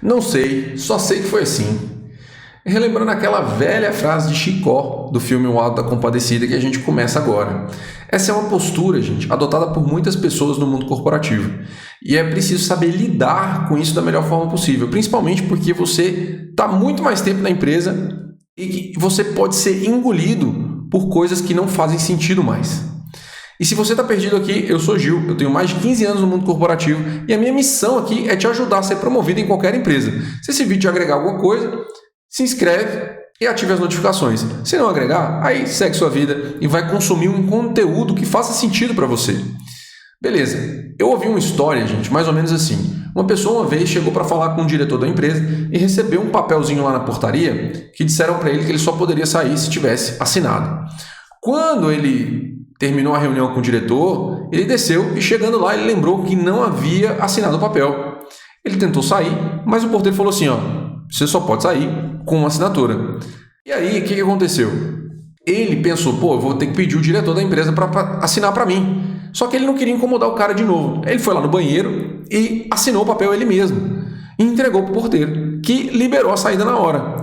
Não sei, só sei que foi assim. Relembrando aquela velha frase de Chicó do filme O Auto da Compadecida que a gente começa agora. Essa é uma postura, gente, adotada por muitas pessoas no mundo corporativo. E é preciso saber lidar com isso da melhor forma possível, principalmente porque você está muito mais tempo na empresa e que você pode ser engolido por coisas que não fazem sentido mais. E se você está perdido aqui, eu sou Gil, eu tenho mais de 15 anos no mundo corporativo e a minha missão aqui é te ajudar a ser promovido em qualquer empresa. Se esse vídeo te agregar alguma coisa, se inscreve e ative as notificações. Se não agregar, aí segue sua vida e vai consumir um conteúdo que faça sentido para você. Beleza, eu ouvi uma história, gente, mais ou menos assim. Uma pessoa uma vez chegou para falar com o diretor da empresa e recebeu um papelzinho lá na portaria que disseram para ele que ele só poderia sair se tivesse assinado. Quando ele terminou a reunião com o diretor, ele desceu e chegando lá ele lembrou que não havia assinado o papel. Ele tentou sair, mas o porteiro falou assim, você só pode sair com uma assinatura. E aí, o que aconteceu? Ele pensou, eu vou ter que pedir o diretor da empresa para assinar para mim. Só que ele não queria incomodar o cara de novo. Ele foi lá no banheiro e assinou o papel ele mesmo. E entregou para o porteiro, que liberou a saída na hora.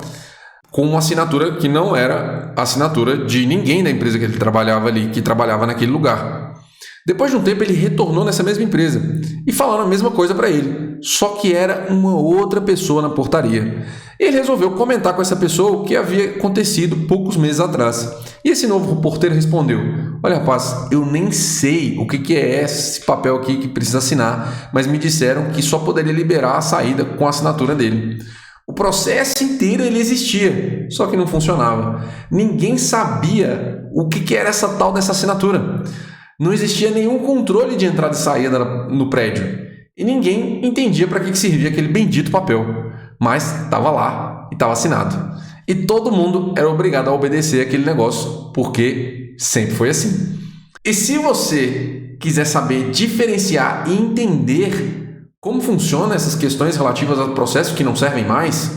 Com uma assinatura que não era a assinatura de ninguém da empresa que ele trabalhava ali, que trabalhava naquele lugar. Depois de um tempo, ele retornou nessa mesma empresa e falaram a mesma coisa para ele, só que era uma outra pessoa na portaria. Ele resolveu comentar com essa pessoa o que havia acontecido poucos meses atrás. E esse novo porteiro respondeu, olha rapaz, eu nem sei o que é esse papel aqui que precisa assinar, mas me disseram que só poderia liberar a saída com a assinatura dele. O processo inteiro ele existia, só que não funcionava. Ninguém sabia o que era essa tal dessa assinatura. Não existia nenhum controle de entrada e saída no prédio. E ninguém entendia para que servia aquele bendito papel. Mas estava lá e estava assinado. E todo mundo era obrigado a obedecer aquele negócio, porque sempre foi assim. E se você quiser saber diferenciar e entender como funcionam essas questões relativas a processos que não servem mais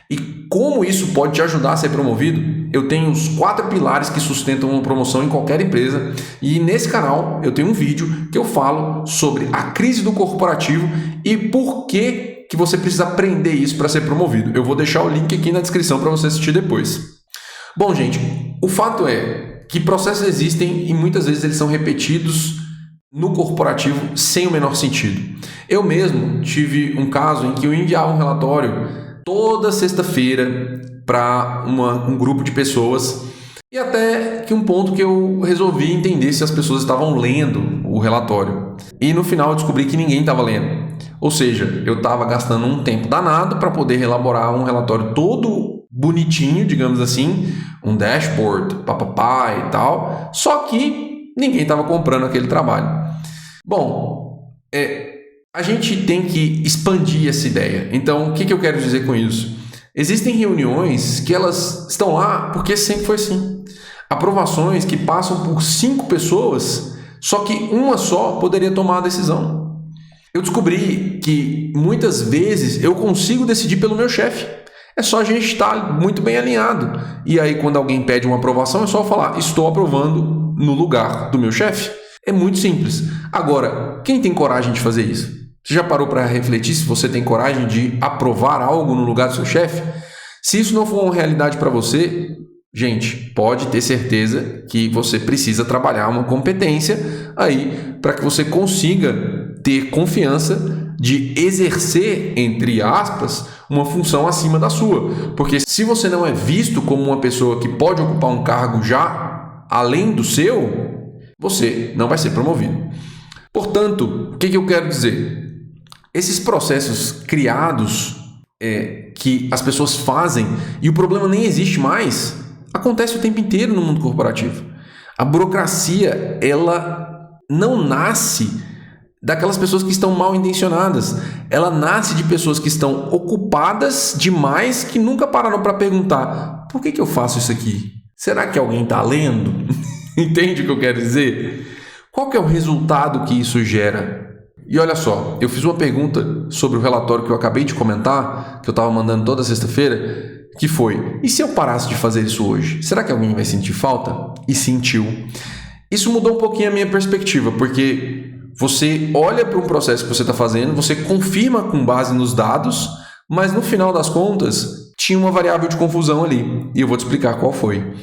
e como isso pode te ajudar a ser promovido, eu tenho os 4 pilares que sustentam uma promoção em qualquer empresa e nesse canal eu tenho um vídeo que eu falo sobre a crise do corporativo e por que você precisa aprender isso para ser promovido. Eu vou deixar o link aqui na descrição para você assistir depois. Bom, gente, o fato é que processos existem e muitas vezes eles são repetidos no corporativo sem o menor sentido. Eu mesmo tive um caso em que eu enviava um relatório toda sexta-feira para um grupo de pessoas e até que um ponto que eu resolvi entender se as pessoas estavam lendo o relatório. E no final eu descobri que ninguém estava lendo. Ou seja, eu estava gastando um tempo danado para poder elaborar um relatório todo bonitinho, digamos assim, um dashboard, papapá e tal, só que ninguém estava comprando aquele trabalho. Bom, a gente tem que expandir essa ideia. Então, o que eu quero dizer com isso? Existem reuniões que elas estão lá porque sempre foi assim. Aprovações que passam por 5 pessoas, só que uma só poderia tomar a decisão. Eu descobri que muitas vezes eu consigo decidir pelo meu chefe. É só a gente estar muito bem alinhado. E aí, quando alguém pede uma aprovação, é só falar, estou aprovando no lugar do meu chefe. É muito simples. Agora, quem tem coragem de fazer isso? Você já parou para refletir se você tem coragem de aprovar algo no lugar do seu chefe? Se isso não for uma realidade para você, gente, pode ter certeza que você precisa trabalhar uma competência aí para que você consiga ter confiança de exercer, entre aspas, uma função acima da sua. Porque se você não é visto como uma pessoa que pode ocupar um cargo já além do seu, você não vai ser promovido. Portanto, o que eu quero dizer? Esses processos criados que as pessoas fazem e o problema nem existe mais, acontece o tempo inteiro no mundo corporativo. A burocracia, ela não nasce daquelas pessoas que estão mal intencionadas. Ela nasce de pessoas que estão ocupadas demais, que nunca pararam para perguntar, por que eu faço isso aqui? Será que alguém está lendo? Entende o que eu quero dizer? Qual que é o resultado que isso gera? E olha só, eu fiz uma pergunta sobre o relatório que eu acabei de comentar, que eu estava mandando toda sexta-feira, que foi, e se eu parasse de fazer isso hoje? Será que alguém vai sentir falta? E sentiu. Isso mudou um pouquinho a minha perspectiva, porque você olha para um processo que você está fazendo, você confirma com base nos dados, Mas no final das contas, tinha uma variável de confusão ali, e eu vou te explicar qual foi.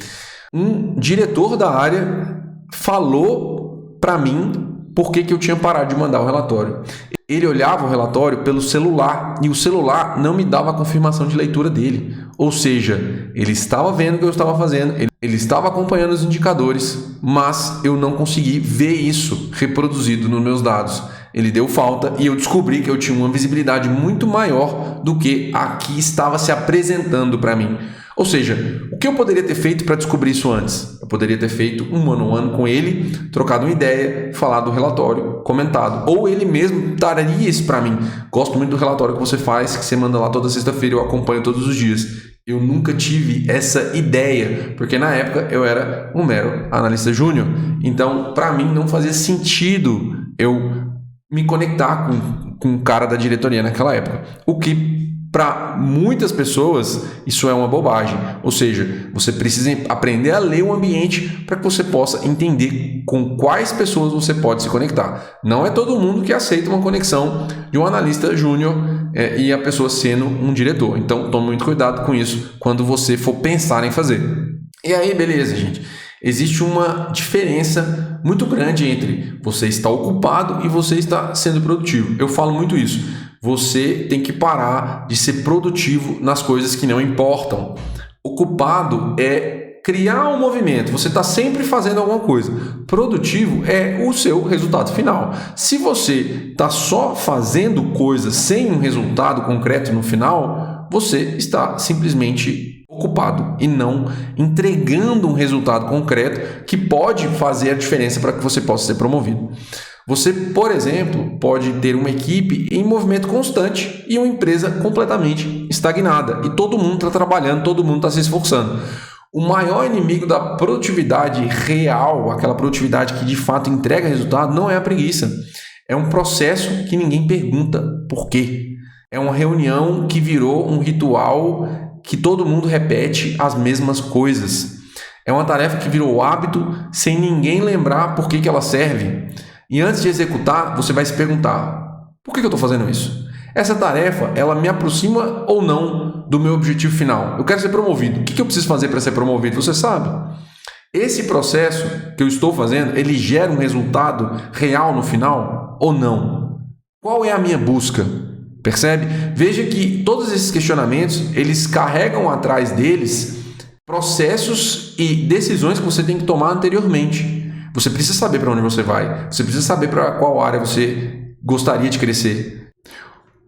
Um diretor da área falou para mim por que eu tinha parado de mandar o relatório. Ele olhava o relatório pelo celular e o celular não me dava a confirmação de leitura dele. Ou seja, ele estava vendo o que eu estava fazendo, ele estava acompanhando os indicadores, mas eu não consegui ver isso reproduzido nos meus dados. Ele deu falta e eu descobri que eu tinha uma visibilidade muito maior do que a que estava se apresentando para mim. Ou seja, o que eu poderia ter feito para descobrir isso antes? Eu poderia ter feito um one-on-one com ele, trocado uma ideia, falado do relatório, comentado. Ou ele mesmo daria isso para mim. Gosto muito do relatório que você faz, que você manda lá toda sexta-feira, eu acompanho todos os dias. Eu nunca tive essa ideia, porque na época eu era um mero analista júnior. Então, para mim, não fazia sentido eu me conectar com o cara da diretoria naquela época. O que para muitas pessoas isso é uma bobagem, ou seja, você precisa aprender a ler o ambiente para que você possa entender com quais pessoas você pode se conectar. Não é todo mundo que aceita uma conexão de um analista júnior e a pessoa sendo um diretor, então tome muito cuidado com isso quando você for pensar em fazer. E aí, beleza, gente. Existe uma diferença muito grande entre você estar ocupado e você estar sendo produtivo. Eu falo muito isso. Você tem que parar de ser produtivo nas coisas que não importam. Ocupado é criar um movimento. Você está sempre fazendo alguma coisa. Produtivo é o seu resultado final. Se você está só fazendo coisas sem um resultado concreto no final, você está simplesmente ocupado e não entregando um resultado concreto que pode fazer a diferença para que você possa ser promovido. Você, por exemplo, pode ter uma equipe em movimento constante e uma empresa completamente estagnada. E todo mundo está trabalhando, todo mundo está se esforçando. O maior inimigo da produtividade real, aquela produtividade que de fato entrega resultado, não é a preguiça. É um processo que ninguém pergunta por quê. É uma reunião que virou um ritual que todo mundo repete as mesmas coisas. É uma tarefa que virou hábito sem ninguém lembrar por que ela serve. E antes de executar, você vai se perguntar: por que eu estou fazendo isso? Essa tarefa, ela me aproxima ou não do meu objetivo final? Eu quero ser promovido. O que eu preciso fazer para ser promovido? Você sabe? Esse processo que eu estou fazendo, ele gera um resultado real no final ou não? Qual é a minha busca? Percebe? Veja que todos esses questionamentos, eles carregam atrás deles processos e decisões que você tem que tomar anteriormente. Você precisa saber para onde você vai. Você precisa saber para qual área você gostaria de crescer.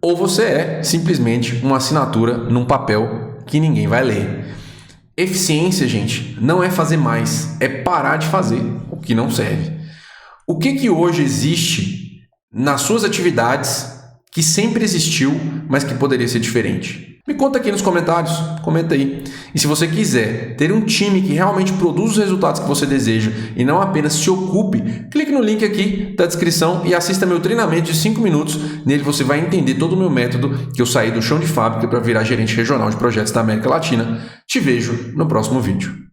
Ou você é simplesmente uma assinatura num papel que ninguém vai ler. Eficiência, gente, não é fazer mais, é parar de fazer o que não serve. O que hoje existe nas suas atividades que sempre existiu, mas que poderia ser diferente? Me conta aqui nos comentários, comenta aí. E se você quiser ter um time que realmente produza os resultados que você deseja e não apenas se ocupe, clique no link aqui da descrição e assista meu treinamento de 5 minutos. Nele você vai entender todo o meu método que eu saí do chão de fábrica para virar gerente regional de projetos da América Latina. Te vejo no próximo vídeo.